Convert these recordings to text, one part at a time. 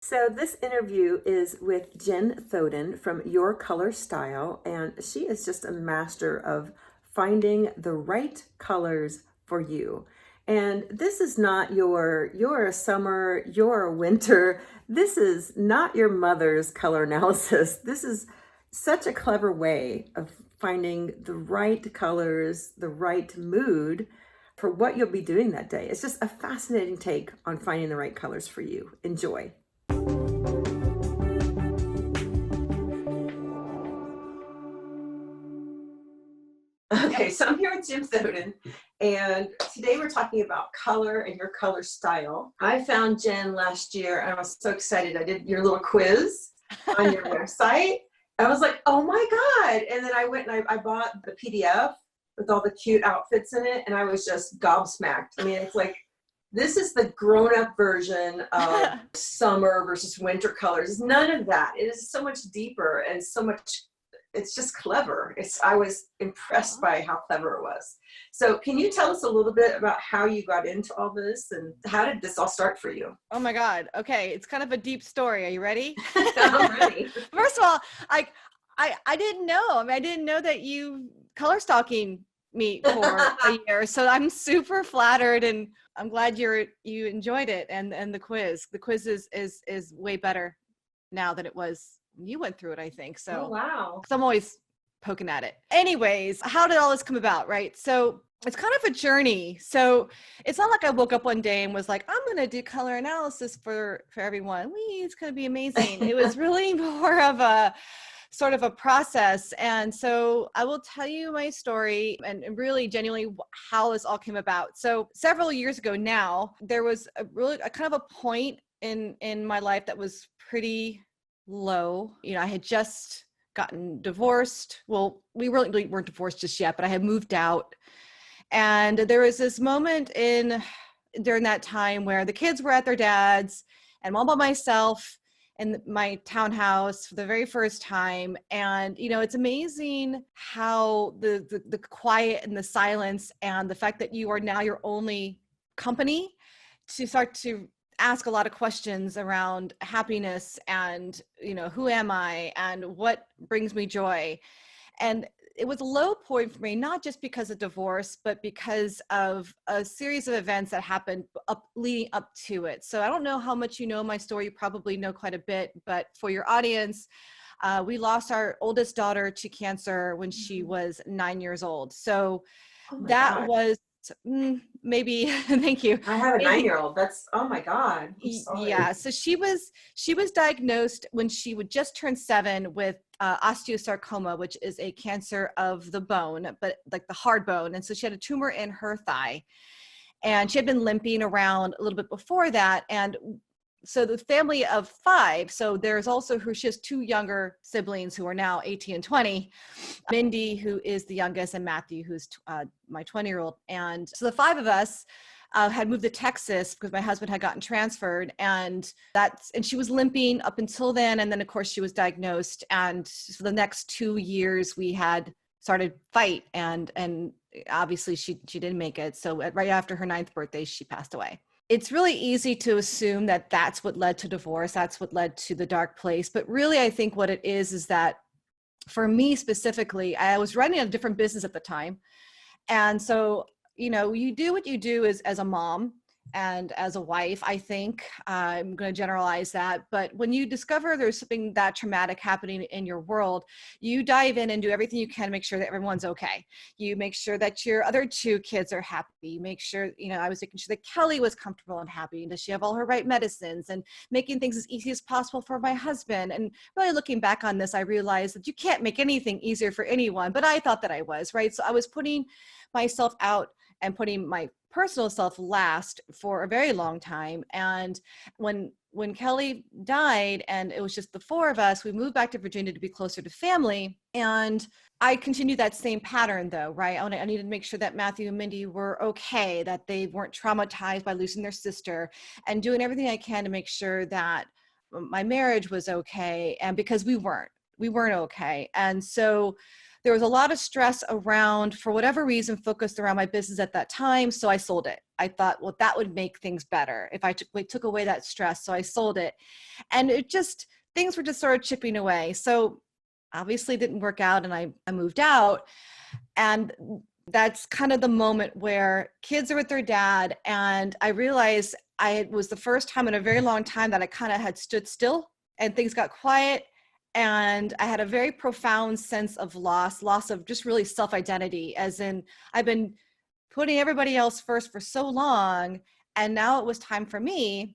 So this interview is with Jen Thoden from Your Color Style, and she is just a master of finding the right colors for you. And this is not your a summer, your a winter. This is not your mother's color analysis. This is such a clever way of finding the right colors, the right mood for what you'll be doing that day. It's just a fascinating take on finding the right colors for you. Enjoy. Okay, so I'm here with Jim Thoden, and today we're talking about color and your color style. I found Jen last year, and I was so excited. I did your little quiz on your website. I was like, oh my God. And then I went and I bought the PDF with all the cute outfits in it, and I was just gobsmacked. I mean, it's like, this is the grown-up version of summer versus winter colors. None of that. It is so much deeper and so much, it's just clever. I was impressed by how clever it was. So can you tell us a little bit about how you got into all this and how did this all start for you? Oh my God. Okay. It's kind of a deep story. Are you ready? I'm ready. First of all, I didn't know. I mean, I didn't know that you color stalking me for a year. So I'm super flattered and I'm glad you enjoyed it and the quiz. The quiz is way better now than it was when you went through it, I think. Oh, So wow. 'cause I'm always poking at it. Anyways, how did all this come about, right? So it's kind of a journey. So it's not like I woke up one day and was like, I'm going to do color analysis for everyone. It's going to be amazing. It was really more of a sort of a process. And so I will tell you my story and really genuinely how this all came about. So several years ago now, there was a kind of a point in my life that was pretty low. You know, I had just gotten divorced. Well, we really weren't divorced just yet, but I had moved out. And there was this moment during that time where the kids were at their dad's and I'm all by myself in my townhouse for the very first time. And, you know, it's amazing how the quiet and the silence and the fact that you are now your only company to start to ask a lot of questions around happiness and, you know, who am I and what brings me joy. And it was a low point for me, not just because of divorce, but because of a series of events that happened leading up to it. So I don't know how much you know my story. You probably know quite a bit, but for your audience, we lost our oldest daughter to cancer when she was 9 years old. So Oh my that God. was maybe, thank you. I have a Maybe 9-year-old. That's, oh my God. I'm sorry. Yeah, so she was diagnosed when she would just turn 7 with osteosarcoma, which is a cancer of the bone, but like the hard bone. And so she had a tumor in her thigh, and she had been limping around a little bit before that. And so the family of 5. So there's also she has 2 younger siblings who are now 18 and 20. Mindy, who is the youngest, and Matthew, who's my 20-year-old. And so the 5 of us had moved to Texas because my husband had gotten transferred, and she was limping up until then. And then of course she was diagnosed. And for the next 2 years we had started fight, and obviously she didn't make it. So right after her 9th birthday, she passed away. It's really easy to assume that that's what led to divorce. That's what led to the dark place. But really, I think what it is that for me specifically, I was running a different business at the time. And so, you know, you do what you do as a mom and as a wife. I think I'm going to generalize that. But when you discover there's something that traumatic happening in your world, you dive in and do everything you can to make sure that everyone's okay. You make sure that your other 2 kids are happy. You make sure, you know, I was making sure that Kelly was comfortable and happy. And does she have all her right medicines, and making things as easy as possible for my husband. And really looking back on this, I realized that you can't make anything easier for anyone, but I thought that I was, right? So I was putting myself out and putting my personal self last for a very long time. And when Kelly died and it was just the 4 of us, we moved back to Virginia to be closer to family. And I continued that same pattern though, right? I needed to make sure that Matthew and Mindy were okay, that they weren't traumatized by losing their sister, and doing everything I can to make sure that my marriage was okay. And because we weren't okay. And so there was a lot of stress around, for whatever reason, focused around my business at that time. So I sold it. I thought, well, that would make things better if I took away that stress. So I sold it. And things were just sort of chipping away. So obviously it didn't work out, and I moved out. And that's kind of the moment where kids are with their dad. And I realized it was the first time in a very long time that I kind of had stood still and things got quiet. And I had a very profound sense of loss of just really self-identity, as in I've been putting everybody else first for so long, and now it was time for me.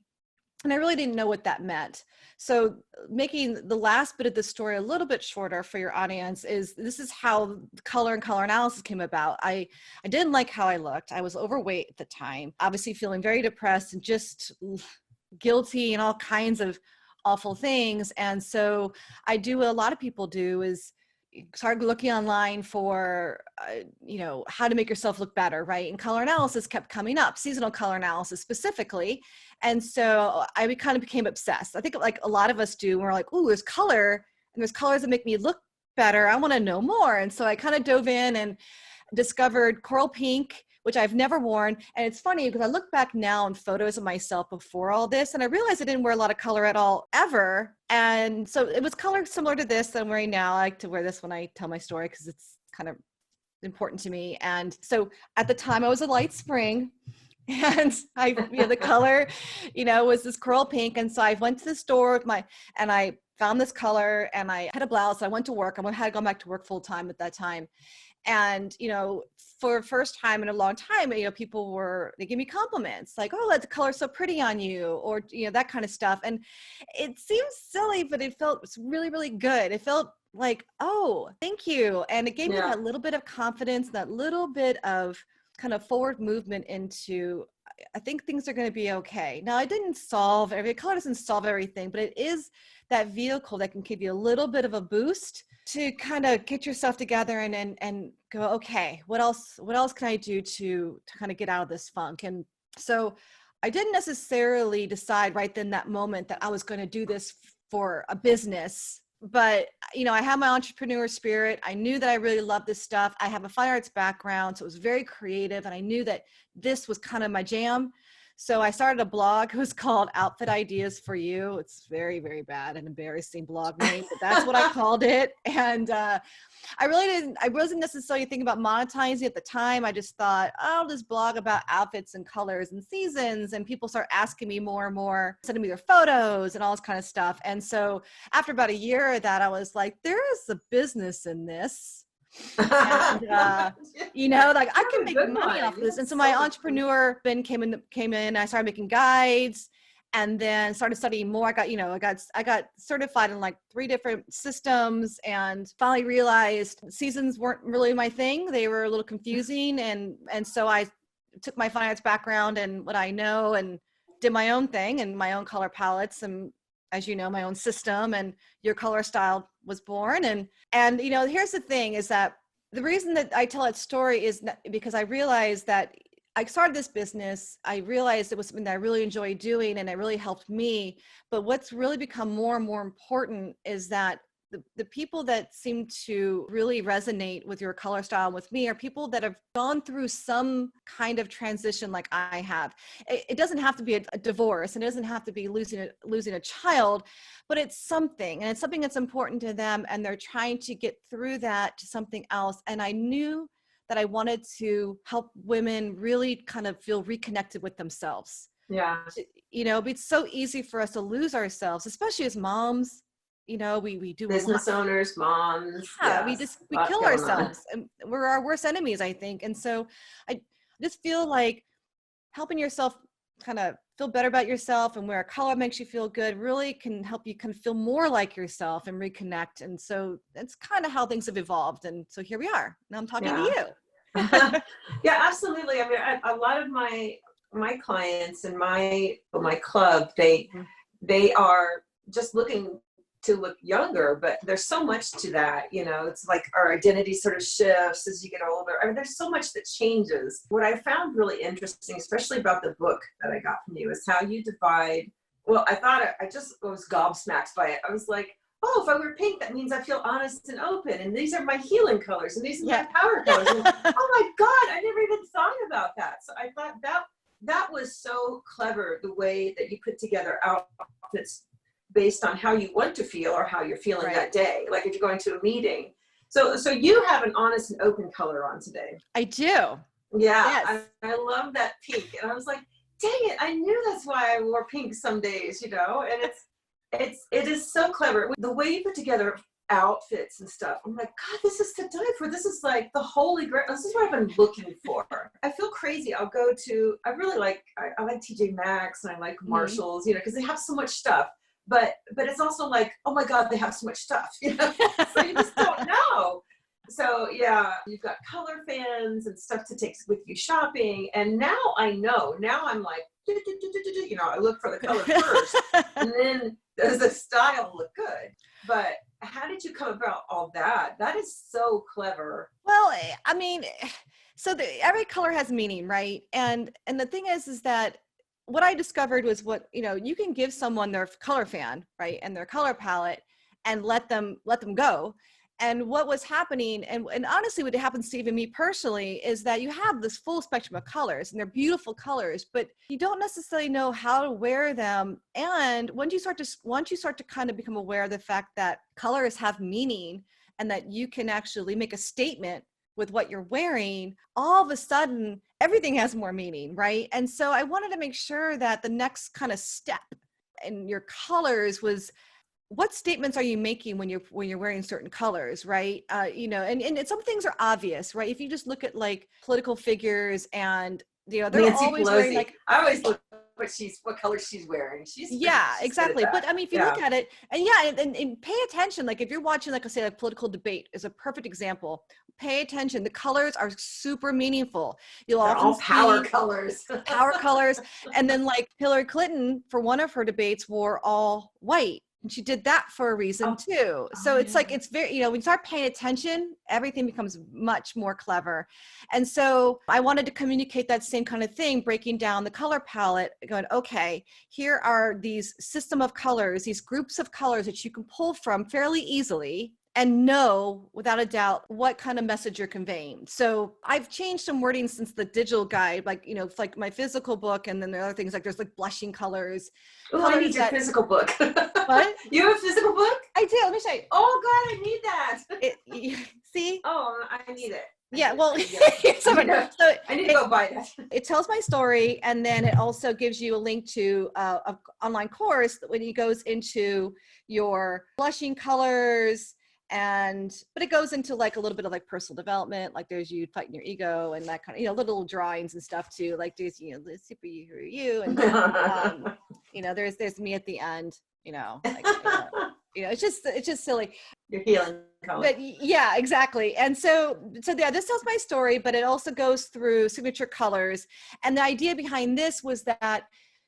And I really didn't know what that meant. So making the last bit of the story a little bit shorter for your audience this is how color and color analysis came about. I didn't like how I looked. I was overweight at the time, obviously feeling very depressed and just guilty and all kinds of awful things. And so I do what a lot of people do, is start looking online for, how to make yourself look better, right? And color analysis kept coming up, seasonal color analysis specifically. And so I kind of became obsessed. I think like a lot of us do, we're like, ooh, there's color and there's colors that make me look better. I want to know more. And so I kind of dove in and discovered coral pink, which I've never worn. And it's funny because I look back now on photos of myself before all this, and I realized I didn't wear a lot of color at all, ever. And so it was color similar to this that I'm wearing now. I like to wear this when I tell my story because it's kind of important to me. And so at the time I was a light spring, and the color, was this coral pink. And so I went to the store and I found this color, and I had a blouse. I went to work. I had gone back to work full time at that time. And, for the first time in a long time, people they give me compliments like, oh, that color's so pretty on you, or, that kind of stuff. And it seems silly, but it felt really, really good. It felt like, oh, thank you. And it gave me that little bit of confidence, that little bit of kind of forward movement into, I think things are going to be okay. Now, color doesn't solve everything, but it is that vehicle that can give you a little bit of a boost to kind of get yourself together and go, okay, what else can I do to kind of get out of this funk? And so I didn't necessarily decide right then that moment that I was going to do this for a business, but I have my entrepreneur spirit. I knew that I really loved this stuff. I have a fine arts background, so it was very creative, and I knew that this was kind of my jam. So I started a blog. It was called Outfit Ideas for You. It's very, very bad and embarrassing blog name, but that's what I called it. And I wasn't necessarily thinking about monetizing at the time. I just thought, I'll just blog about outfits and colors and seasons. And people start asking me more and more, sending me their photos and all this kind of stuff. And so after about a year of that, I was like, there is a business in this. And like I can make money off of this. And so my entrepreneur Ben came in. I started making guides, and then started studying more. I got certified in like 3 different systems, and finally realized seasons weren't really my thing. They were a little confusing, and so I took my fine arts background and what I know and did my own thing and my own color palettes, and as you know, my own system, and Your Color Style was born. And here's the thing, is that the reason that I tell that story is because I realized that I started this business. I realized it was something that I really enjoyed doing, and it really helped me. But what's really become more and more important is that the people that seem to really resonate with Your Color Style with me are people that have gone through some kind of transition like I have. It doesn't have to be a divorce, and it doesn't have to be losing a child, but it's something, and it's something that's important to them, and they're trying to get through that to something else. And I knew that I wanted to help women really kind of feel reconnected with themselves. Yeah. It's so easy for us to lose ourselves, especially as moms. We do business owners, moms. Yeah, yes, we kill ourselves, and we're our worst enemies, I think. And so I just feel like helping yourself kind of feel better about yourself, and where a color makes you feel good really can help you kind of feel more like yourself and reconnect. And so that's kind of how things have evolved. And so here we are. Now I'm talking to you. Yeah, absolutely. I mean, a lot of my clients and my club, they are just looking to look younger, but there's so much to that. It's like our identity sort of shifts as you get older. I mean, there's so much that changes. What I found really interesting, especially about the book that I got from you, is how you divide. Well, I thought I just was gobsmacked by it. I was like, oh, if I wear pink, that means I feel honest and open. And these are my healing colors. And these are Yeah. my power colors. And, oh my God, I never even thought about that. So I thought that was so clever, the way that you put together outfits based on how you want to feel or how you're feeling that day. Like if you're going to a meeting. So you have an honest and open color on today. I do. Yeah. Yes. I love that pink. And I was like, dang it, I knew that's why I wore pink some days, you know, and it is so clever. The way you put together outfits and stuff, I'm like, God, this is to die for. This is like the holy grail. This is what I've been looking for. I feel crazy. I'll go to, I really like, I like TJ Maxx and I like Marshalls, you know, because they have so much stuff. But it's also like, oh my God, they have so much stuff, you know, so you just don't know. So yeah, you've got color fans and stuff to take with you shopping. And now I know, now I'm like, you know, I look for the color first and then does the style look good? But how did you come about all that? That is so clever. Well, I mean, so every color has meaning, right? And the thing is that what I discovered was you know, you can give someone their color fan, right, and their color palette and let them go. And what was happening, and honestly, what happens to even me personally, is that you have this full spectrum of colors, and they're beautiful colors, but you don't necessarily know how to wear them. And once you start to kind of become aware of the fact that colors have meaning, and that you can actually make a statement with what you're wearing, all of a sudden, everything has more meaning, right? And so I wanted to make sure that the next kind of step in your colors was, what statements are you making when you're wearing certain colors, right? You know, and some things are obvious, right? If you just look at like political figures, and you know, they're Nancy always Pelosi. wearing like, I always look what color she's wearing. She's exactly. But I mean, if you look at it, and pay attention, like if you're watching, like I say, a political debate is a perfect example. Pay attention. The colors are super meaningful. They're all power colors. Power colors. And then like Hillary Clinton, for one of her debates, wore all white. And she did that for a reason too. So it's like, it's very, you know, when you start paying attention, everything becomes much more clever. And so I wanted to communicate that same kind of thing, breaking down the color palette, going, okay, here are these system of colors, these groups of colors that you can pull from fairly easily and know without a doubt what kind of message you're conveying. So I've changed some wording since the digital guide, like, you know, like my physical book, and then there are other things like there's like blushing colors. Oh, I need your physical book. What? You have a physical book? I do. Let me show you. Oh God, I need that. See? Oh, I need it. Yeah, well, I need to go buy that. It tells my story, and then it also gives you a link to an online course when it goes into your blushing colors. But it goes into like a little bit of like personal development, like there's you fighting your ego and that kind of, you know, little drawings and stuff too, like there's, you know, the super you and you know, there's me at the end, you know, like, you know, it's just silly. You're healing color. But yeah, exactly. And so yeah, this tells my story, but it also goes through signature colors. And the idea behind this was that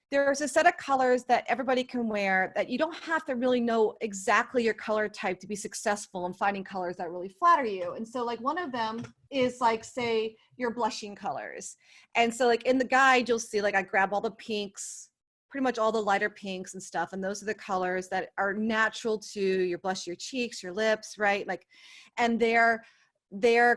there's a set of colors that everybody can wear, that you don't have to really know exactly your color type to be successful in finding colors that really flatter you. And so like one of them is like, say, your blushing colors. And so like in the guide, you'll see like I grab all the pinks, pretty much all the lighter pinks and stuff. And those are the colors that are natural to your blush, your cheeks, your lips, right? Like, and they're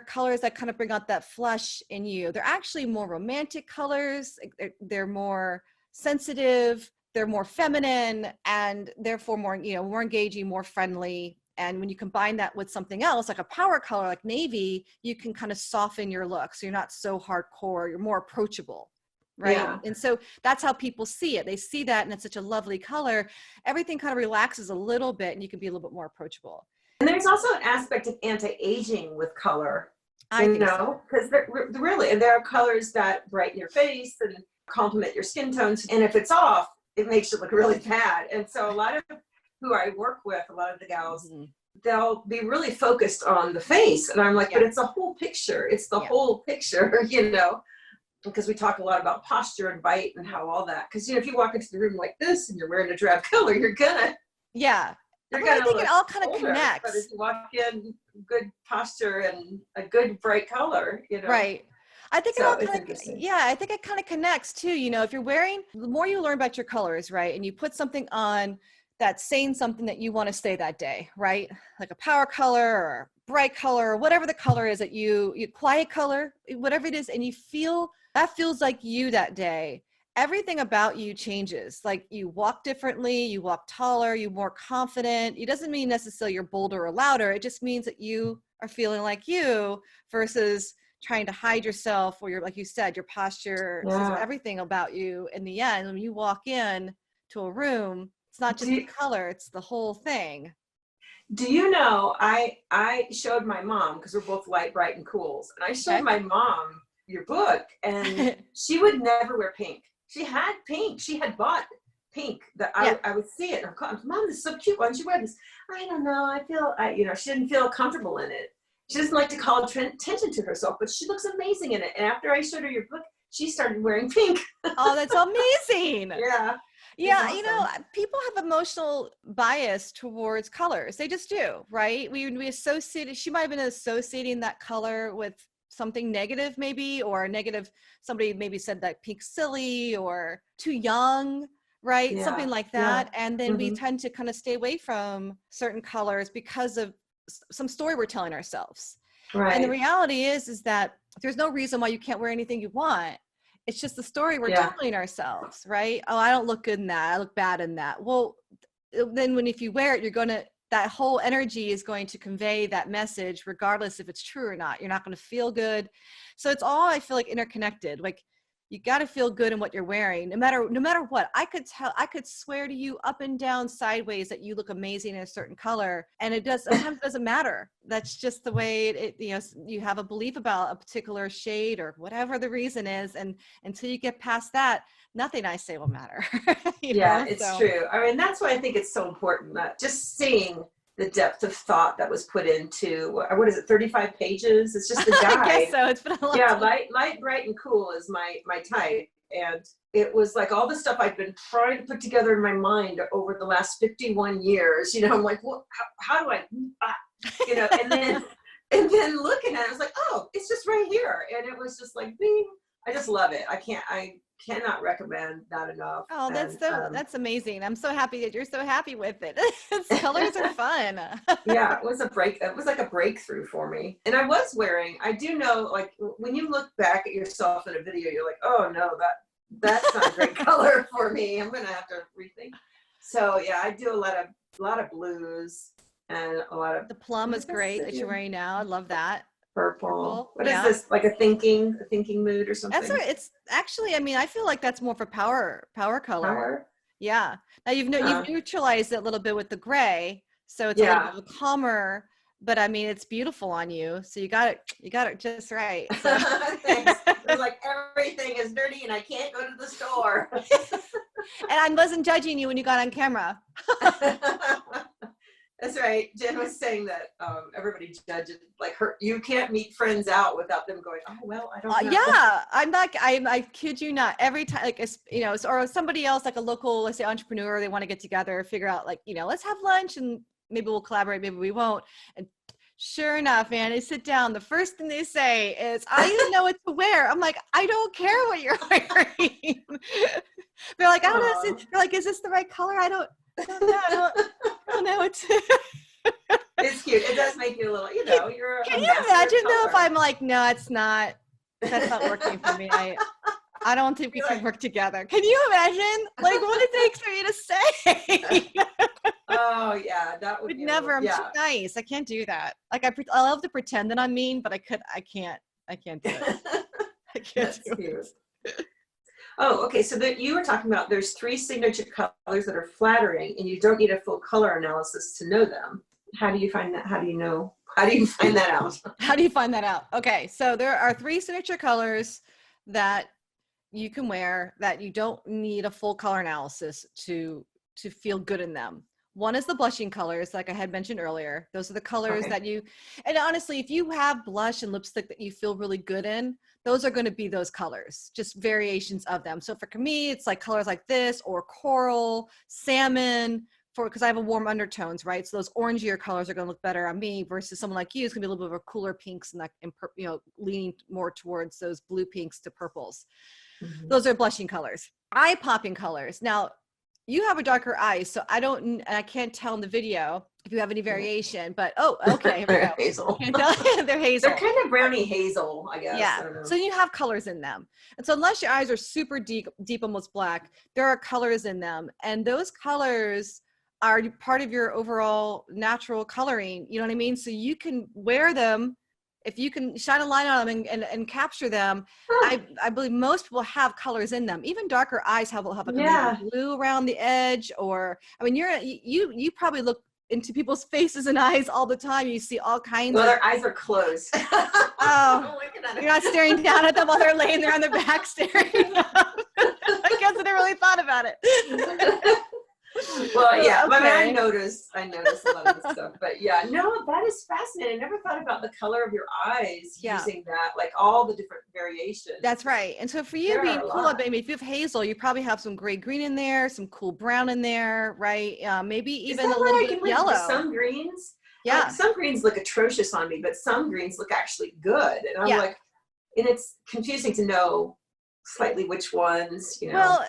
colors that kind of bring out that flush in you. They're actually more romantic colors. They're more sensitive, they're more feminine, and therefore more, you know, more engaging, more friendly. And when you combine that with something else, like a power color, like navy, you can kind of soften your look. So you're not so hardcore, you're more approachable, right? Yeah. And so that's how people see it. They see that, and it's such a lovely color. Everything kind of relaxes a little bit, and you can be a little bit more approachable. And there's also an aspect of anti-aging with color, I think so. because really, and there are colors that brighten your face and complement your skin tones, and if it's off, it makes it look really bad. And so a lot of who I work with, a lot of the gals, they'll be really focused on the face, and I'm like, but it's a whole picture. It's the whole picture, you know, because we talk a lot about posture and bite and how all that, because, you know, if you walk into the room like this and you're wearing a drab color, you're gonna I think it all kind of connects. But if you walk in good posture and a good bright color, you know. Right. I think I think it kind of connects too. You know, if you're wearing, the more you learn about your colors, right, and you put something on that's saying something that you want to say that day, right? Like a power color or bright color, or whatever the color is that you quiet color, whatever it is, and you feel that feels like you that day. Everything about you changes. Like you walk differently, you walk taller, you're more confident. It doesn't mean necessarily you're bolder or louder. It just means that you are feeling like you versus trying to hide yourself, or your, like you said, your posture says everything about you. In the end, when you walk in to a room, it's not just the color, it's the whole thing. Do you know, I showed my mom, because we're both light, bright, and cools, and I showed my mom your book, and she would never wear pink. She had pink. She had bought pink that I would see it. And Mom, this is so cute. Why don't you wear this? I don't know. She didn't feel comfortable in it. She doesn't like to call attention to herself, but she looks amazing in it. And after I showed her your book, she started wearing pink. Oh, that's amazing. Yeah, awesome. You know, people have emotional bias towards colors. They just do, right? We associate, she might have been associating that color with something negative maybe, or negative, somebody maybe said that pink's silly or too young, right? Something like that. And then we tend to kind of stay away from certain colors because of some story we're telling ourselves. Right. And the reality is that there's no reason why you can't wear anything you want. It's just the story we're telling ourselves, right? Oh, I don't look good in that. I look bad in that. Well, then if you wear it, that whole energy is going to convey that message, regardless if it's true or not. You're not going to feel good. So it's all, I feel like, interconnected. Like you got to feel good in what you're wearing, no matter what. I could swear to you up and down, sideways, that you look amazing in a certain color, and sometimes it doesn't matter. That's just the way you have a belief about a particular shade or whatever the reason is, and until you get past that, nothing I say will matter. It's true. I mean, that's why I think it's so important that just seeing the depth of thought that was put into, what is it, 35 pages? It's just a guide. I guess so. It's been a lot. Light, bright, and cool is my type. And it was like all the stuff I've been trying to put together in my mind over the last 51 years. I'm like, well, how do I, and then looking at it, I was like, oh, it's just right here. And it was just like, bing. I just love it. I cannot recommend that enough. Oh, that's amazing. I'm so happy that you're so happy with it. Colors are fun. It was like a breakthrough for me. And I do know, like, when you look back at yourself in a video, you're like, oh no, that's not a great color for me. I'm going to have to rethink. So I do a lot of blues and a lot of. The plum is great that you're wearing now. I love that. Purple. What is this? Like a thinking mood or something? It's actually, I feel like that's more for power color. Power? Yeah. Now you've neutralized it a little bit with the gray, so it's a little bit calmer, but it's beautiful on you. So you got it just right. So. Thanks. It's like everything is dirty and I can't go to the store. And I wasn't judging you when you got on camera. That's right. Jen was saying that everybody judges, like you can't meet friends out without them going, oh, well, I don't know. I kid you not. Every time, like, or somebody else, like a local, let's say, entrepreneur, they want to get together, figure out, like, let's have lunch and maybe we'll collaborate, maybe we won't. And sure enough, man, they sit down. The first thing they say is, I didn't know what to wear. I'm like, I don't care what you're wearing. They're like, I don't know. They're like, is this the right color? I don't know. It's cute. It does make you a little, you're. Can you imagine though if I'm like, no, that's not working for me. I don't think we can work together. Can you imagine? Like, what it takes for you to say? Oh yeah, that would be never. I'm too nice. I can't do that. Like I love to pretend that I'm mean, but I can't do it. I can't do it. Oh, okay. So you were talking about there's 3 signature colors that are flattering, and you don't need a full color analysis to know them. How do you find that? How do you find that out? How do you find that out? Okay, so there are 3 signature colors that you can wear that you don't need a full color analysis to feel good in them. One is the blushing colors, like I had mentioned earlier. Those are the colors that and honestly, if you have blush and lipstick that you feel really good in, those are going to be those colors, just variations of them. So for me, it's like colors like this, or coral, salmon, because I have a warm undertones, right? So those orangier colors are going to look better on me versus someone like you. It's going to be a little bit of a cooler pinks and leaning more towards those blue pinks to purples. Mm-hmm. Those are blushing colors. Eye popping colors. Now, You have a darker eye, so I can't tell in the video if you have any variation, but oh, okay, here we They're go. hazel. They're hazel. They're kind of browny hazel, I guess. Yeah. I don't know. So you have colors in them. And so unless your eyes are super deep, almost black, there are colors in them. And those colors are part of your overall natural coloring. You know what I mean? So you can wear them. If you can shine a light on them and capture them, I believe most people have colors in them. Even darker eyes will have like a maybe blue around the edge, or I mean, you probably look into people's faces and eyes all the time. You see all kinds of. Their eyes are closed. Oh, you're not staring down at them while they're laying there on their back staring up. I guess I never really thought about it. Well, yeah, Okay. I mean, I noticed a lot of this stuff, but yeah, no, that is fascinating. I never thought about the color of your eyes using that, like all the different variations. That's right. And so for you being cool, maybe if you have hazel, you probably have some gray green in there, some cool brown in there, right? Maybe even a little bit of yellow. Some greens, yeah. Some greens look atrocious on me, but some greens look actually good, and I'm like, and it's confusing to know slightly which ones, you know. Well,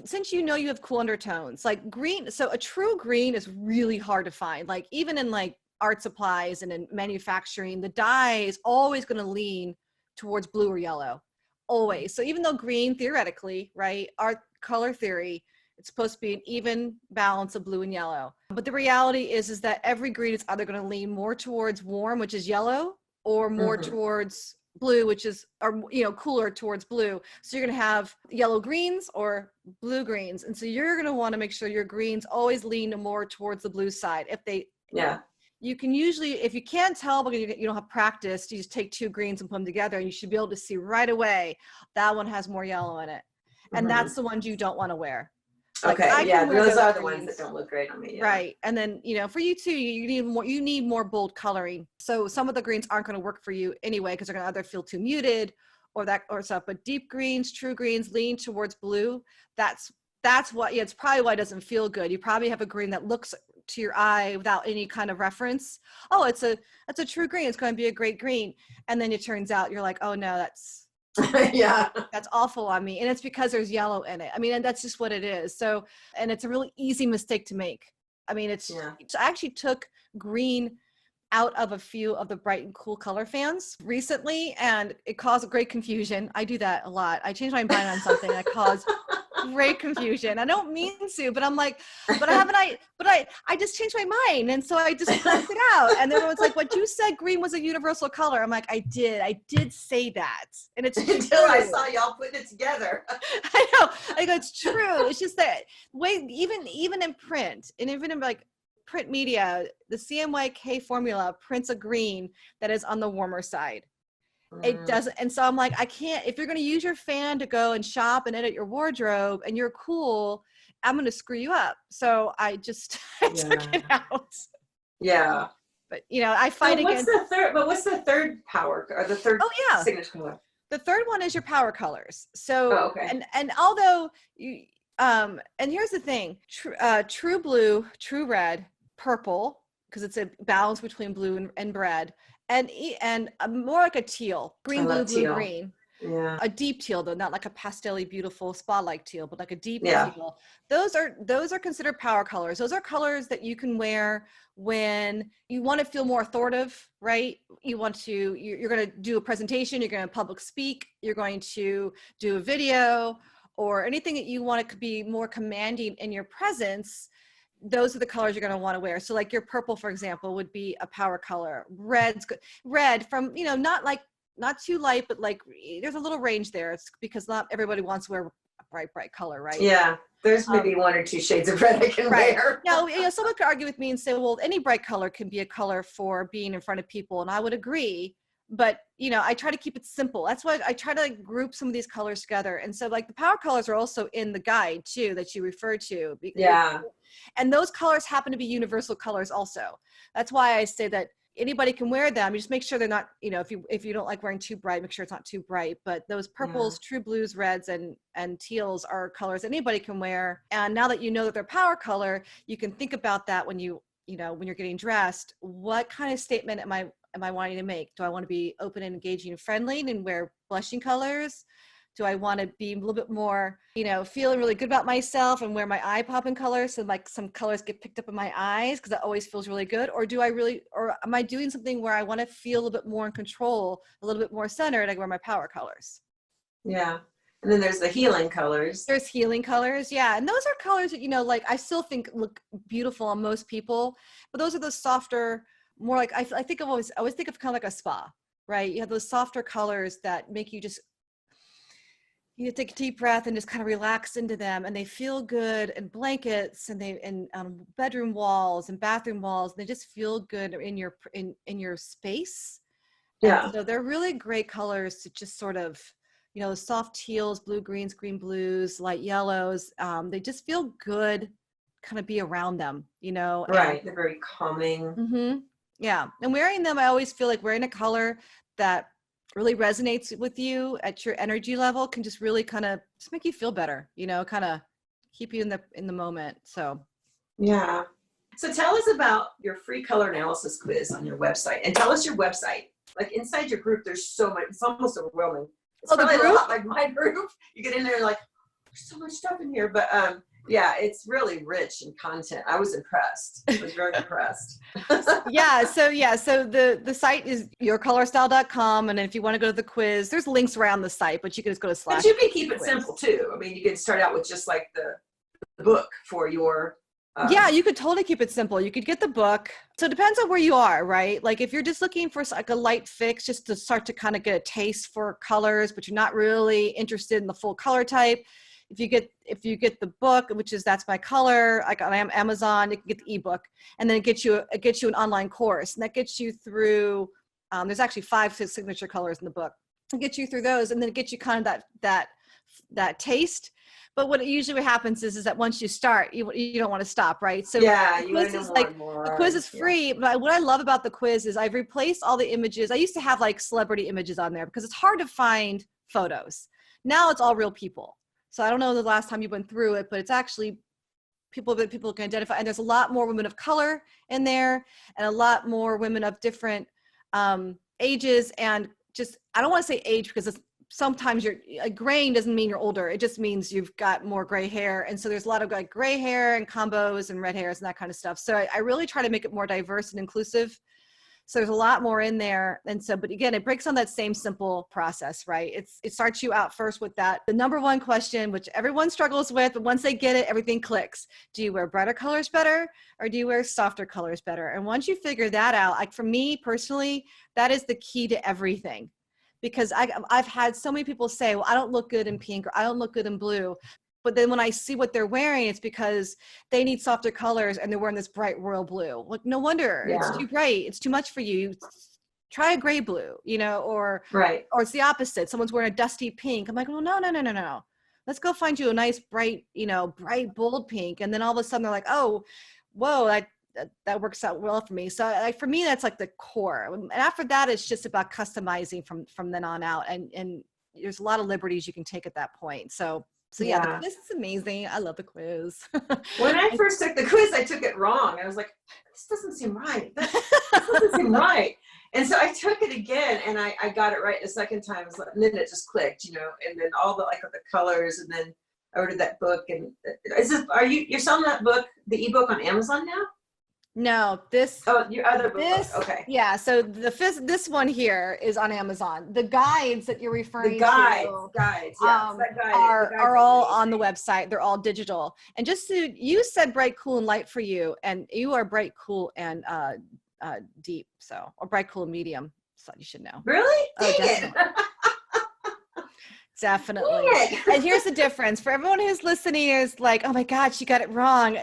since you have cool undertones, like green, so a true green is really hard to find. Like even in like art supplies and in manufacturing, the dye is always going to lean towards blue or yellow, always. So even though green theoretically, right, art color theory, it's supposed to be an even balance of blue and yellow. But the reality is that every green is either going to lean more towards warm, which is yellow, or more towards blue, which is, or cooler towards blue. So you're going to have yellow greens or blue greens, and so you're going to want to make sure your greens always lean more towards the blue side. If they, you can usually, if you can't tell because you don't have practice, you just take two greens and put them together, and you should be able to see right away that one has more yellow in it, and that's the ones you don't want to wear. Like, those are the ones that don't look great on me. Right. And then, for you too, you need more bold coloring. So some of the greens aren't going to work for you anyway, because they're going to either feel too muted or stuff. But deep greens, true greens, lean towards blue. That's what, it's probably why it doesn't feel good. You probably have a green that looks to your eye without any kind of reference. Oh, it's a true green. It's going to be a great green. And then it turns out you're like, oh no, that's awful on me. And it's because there's yellow in it. I mean, and that's just what it is. So, and it's a really easy mistake to make. I mean, I actually took green out of a few of the bright and cool color fans recently, and it caused great confusion. I do that a lot. I change my mind on something, I cause great confusion. I don't mean to, but I'm like, I just changed my mind. And so I just left it out. And everyone's like, what you said green was a universal color. I'm like, I did say that. And it's until I saw y'all putting it together. I know. I go, it's true. It's just that way, even in print, and even in like print media, the CMYK formula prints a green that is on the warmer side. It doesn't. And so I'm like, I can't, if you're going to use your fan to go and shop and edit your wardrobe and you're cool, I'm going to screw you up. So I just took it out. Yeah. But I fight against. What's the third power, or the third signature color? The third one is your power colors. So, and although you, and here's the thing, true blue, true red, purple, because it's a balance between blue and red, and more like a teal, green, blue, green. Yeah. A deep teal though, not like a pastel-y beautiful spa-like teal, but like a deep teal. Those are considered power colors. Those are colors that you can wear when you want to feel more authoritative, right? You're going to do a presentation, you're going to public speak, you're going to do a video, or anything that you want to be more commanding in your presence. Those are the colors you're going to want to wear. So like your purple, for example, would be a power color. Red's good. Red from, not too light, but like there's a little range there. It's because not everybody wants to wear a bright color, right? Yeah. There's maybe one or two shades of red I can wear. Now, someone could argue with me and say, well, any bright color can be a color for being in front of people. And I would agree. But, I try to keep it simple. That's why I try to group some of these colors together. And so like the power colors are also in the guide too, that you refer to. And those colors happen to be universal colors also. That's why I say that anybody can wear them. You just make sure they're not, if you don't like wearing too bright, make sure it's not too bright. But those purples, true blues, reds, and teals are colors anybody can wear. And now that you know that they're power color, you can think about that when when you're getting dressed. What kind of statement am I wanting to make? Do I want to be open and engaging and friendly and wear blushing colors? Do I want to be a little bit more, feeling really good about myself and wear my eye popping colors? So like some colors get picked up in my eyes because that always feels really good. Or am I doing something where I want to feel a little bit more in control, a little bit more centered? I wear my power colors. Yeah. And then there's the healing colors. There's healing colors. Yeah. And those are colors that, like I still think look beautiful on most people, but those are the softer, more like, I think I always think of kind of like a spa, right? You have those softer colors that make you just, take a deep breath and just kind of relax into them, and they feel good, and blankets and bedroom walls and bathroom walls. They just feel good in your space. Yeah. And so they're really great colors to just sort of, soft teals, blue greens, green blues, light yellows. They just feel good, kind of be around them, Right. They're very calming. Mm-hmm. Yeah. And wearing them, I always feel like wearing a color that really resonates with you at your energy level can just really kind of just make you feel better, kind of keep you in the moment. So yeah. So tell us about your free color analysis quiz on your website, and tell us your website. Like inside your group, there's so much, it's almost overwhelming. It's probably a lot like my group. You get in there like, there's so much stuff in here, but yeah, it's really rich in content. I was impressed. I was very impressed. So the site is yourcolorstyle.com. And if you want to go to the quiz, there's links around the site, but you can just go to / But you can keep it simple too. I mean, you can start out with just like the book for your yeah, you could totally keep it simple. You could get the book. So it depends on where you are, right? Like if you're just looking for like a light fix, just to start to kind of get a taste for colors, but you're not really interested in the full color type. If you get the book, that's my color, like on Amazon, you can get the ebook, and then it gets you an online course, and that gets you through. There's actually 5 signature colors in the book. It gets you through those, and then it gets you kind of that taste. But what usually happens is that once you start, you don't want to stop, right? So yeah, the quiz is like the quiz is free. But what I love about the quiz is I've replaced all the images. I used to have like celebrity images on there because it's hard to find photos. Now it's all real people. So I don't know the last time you went through it, but it's actually people that people can identify. And there's a lot more women of color in there, and a lot more women of different ages. And just, I don't want to say age because sometimes graying doesn't mean you're older. It just means you've got more gray hair. And so there's a lot of like gray hair and combos and red hairs and that kind of stuff. So I really try to make it more diverse and inclusive. So there's a lot more in there. And so, but again, it breaks on that same simple process, right? It starts you out first with the number one question, which everyone struggles with, but once they get it, everything clicks. Do you wear brighter colors better, or do you wear softer colors better? And once you figure that out, like for me personally, that is the key to everything. Because I've had so many people say, well, I don't look good in pink, or I don't look good in blue. But then when I see what they're wearing, it's because they need softer colors and they're wearing this bright royal blue. Like, no wonder. Yeah. It's too bright. It's too much for you. Try a gray blue, or it's the opposite. Someone's wearing a dusty pink. I'm like, well, no. Let's go find you a nice bright, bright, bold pink. And then all of a sudden they're like, oh, whoa, that works out well for me. So for me, that's like the core. And after that, it's just about customizing from then on out. And there's a lot of liberties you can take at that point. So yeah, the quiz is amazing. I love the quiz. When I first took the quiz, I took it wrong. I was like, this doesn't seem right. This doesn't seem right. And so I took it again, and I got it right the second time. And then it just clicked, and then all the colors, and then I ordered that book. And you're selling that book, the ebook, on Amazon now? No, your other book. Okay. Yeah, so this one here is on Amazon. The guides that you're referring to, yeah, are all on the website. They're all digital. And you said bright, cool, and light for you, and you are bright, cool, and deep. So, or bright, cool, and medium. So you should know. Really? Dang it. Definitely. And here's the difference for everyone who's listening is like, oh my God, she got it wrong.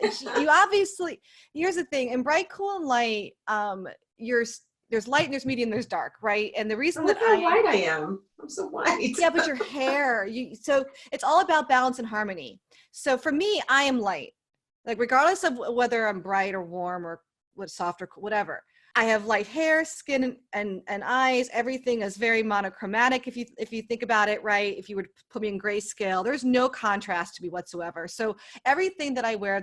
You obviously, here's the thing, in bright, cool, and light, there's light and there's medium, there's dark, right? And the reason look how white I am. I'm so white. Yeah, but your hair, so it's all about balance and harmony. So for me, I am light, like regardless of whether I'm bright or warm or soft or whatever. I have light hair, skin, and eyes. Everything is very monochromatic. If you think about it, right? If you were to put me in grayscale, there's no contrast to me whatsoever. So everything that I wear,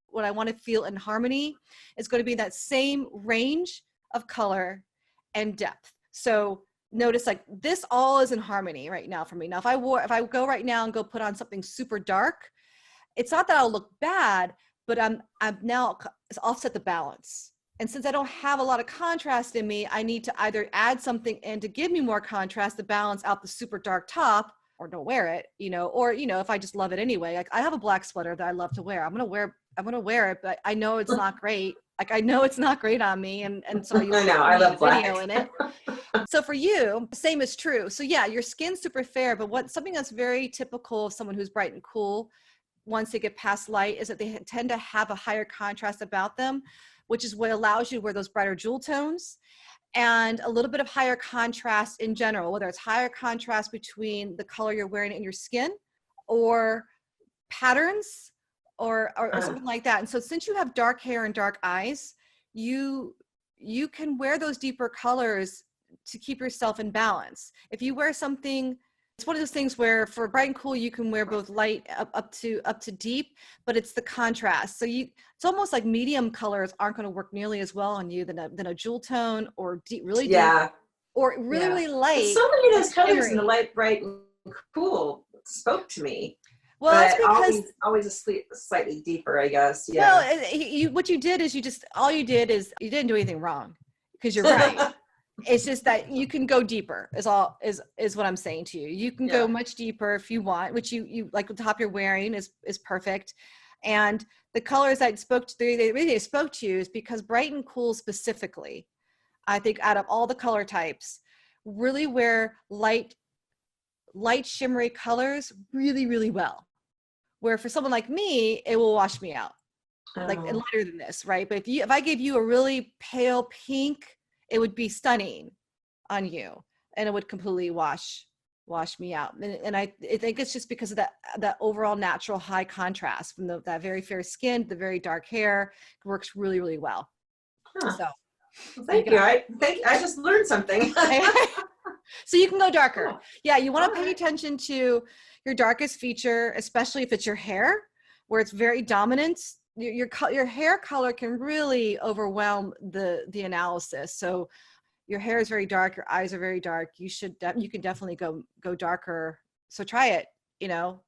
what I want to feel in harmony, is going to be that same range of color and depth. So notice like this all is in harmony right now for me. Now, if I go right now and go put on something super dark, it's not that I'll look bad, but I'm now I'll set the balance. And since I don't have a lot of contrast in me, I need to either add something in to give me more contrast to balance out the super dark top, or don't wear it, or, if I just love it anyway. Like I have a black sweater that I love to wear. I'm going to wear it, but I know it's not great. Like I know it's not great on me. And so I use I love video black. in it. So for you, same is true. So yeah, your skin's super fair, but something that's very typical of someone who's bright and cool once they get past light is that they tend to have a higher contrast about them, which is what allows you to wear those brighter jewel tones and a little bit of higher contrast in general, whether it's higher contrast between the color you're wearing in your skin or patterns or something like that. And so since you have dark hair and dark eyes, you can wear those deeper colors to keep yourself in balance. If you wear something, it's one of those things where for bright and cool, you can wear both light up to deep, but it's the contrast. So it's almost like medium colors aren't going to work nearly as well on you than a jewel tone or really deep or really light. But so many of those colors in the light, bright, and cool spoke to me. Well, but it's because always slightly deeper, I guess. Yeah. Well, what you did is you didn't do anything wrong because you're right. It's just that you can go deeper is what I'm saying to you. You can go much deeper if you want, which you like the top you're wearing is perfect. And the colors that they spoke to you is because bright and cool specifically, I think out of all the color types, really wear light shimmery colors really, really well. Where for someone like me, it will wash me out. Like and lighter than this, right? But if I gave you a really pale pink, it would be stunning on you and it would completely wash me out. And I think it's just because of that overall natural high contrast from that very fair skin, the very dark hair. It works really, really well. Huh. So well, thank you. I just learned something. So you can go darker. Cool. Yeah, you want to pay attention to your darkest feature, especially if it's your hair, where it's very dominant. Your hair color can really overwhelm the analysis. So your hair is very dark, your eyes are very dark. You can definitely go darker. So try it.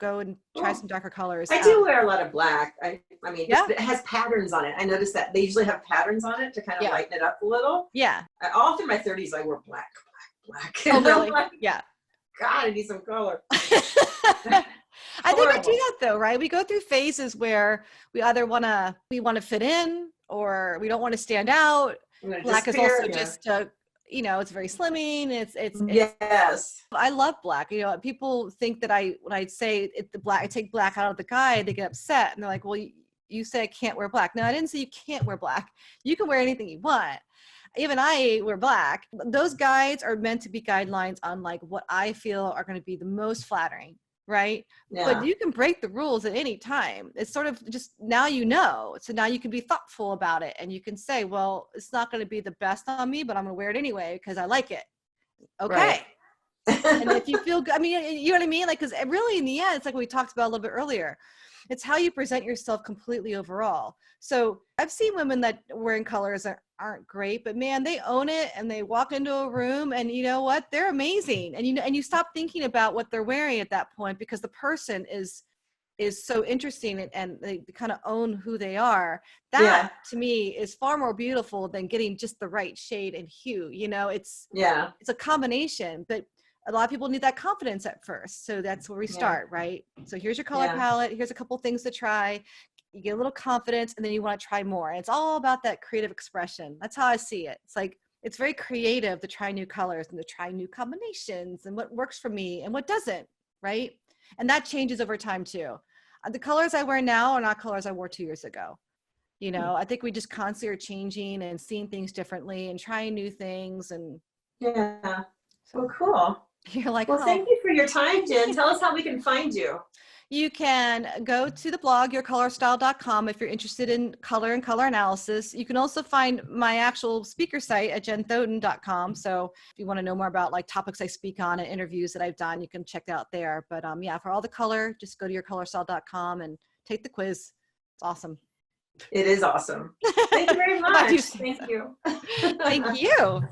Go and try some darker colors. I do wear a lot of black. I mean, it has patterns on it. I noticed that they usually have patterns on it to kind of lighten it up a little. Yeah. All through my 30s, I wore black. Oh, really? Yeah. God, I need some color. I think I do that though, right? We go through phases where we either want to fit in or we don't want to stand out. Black is also just it's very slimming. It's yes. I love black. People think that when I say I take black out of the guy, they get upset and they're like, well, you say I can't wear black. No, I didn't say you can't wear black. You can wear anything you want. Even I wear black. Those guides are meant to be guidelines on like what I feel are going to be the most flattering. Right. Yeah. But you can break the rules at any time. It's sort of just now, so now you can be thoughtful about it and you can say, well, it's not going to be the best on me, but I'm going to wear it anyway because I like it. Okay. Right. And if you feel good, I mean, you know what I mean? Like, because really in the end, it's like we talked about a little bit earlier. It's how you present yourself completely overall. So I've seen women that wearing colors that aren't great, but man, they own it and they walk into a room and you know what? They're amazing. And you stop thinking about what they're wearing at that point because the person is so interesting and they kind of own who they are. That to me is far more beautiful than getting just the right shade and hue. It's a combination, but a lot of people need that confidence at first. So that's where we start, right? So here's your color palette. Here's a couple things to try. You get a little confidence and then you want to try more. And it's all about that creative expression. That's how I see it. It's like, it's very creative to try new colors and to try new combinations and what works for me and what doesn't, right? And that changes over time too. The colors I wear now are not colors I wore 2 years ago. I think we just constantly are changing and seeing things differently and trying new things. And yeah. Well, cool. You're like, well, thank you for your time, Jen. Tell us how we can find you. You can go to the blog, yourcolorstyle.com, if you're interested in color and color analysis. You can also find my actual speaker site at jenthoden.com. So if you want to know more about like topics I speak on and interviews that I've done, you can check that out there. But for all the color, just go to yourcolorstyle.com and take the quiz. It's awesome. It is awesome. Thank you very much. Thank you. Thank you.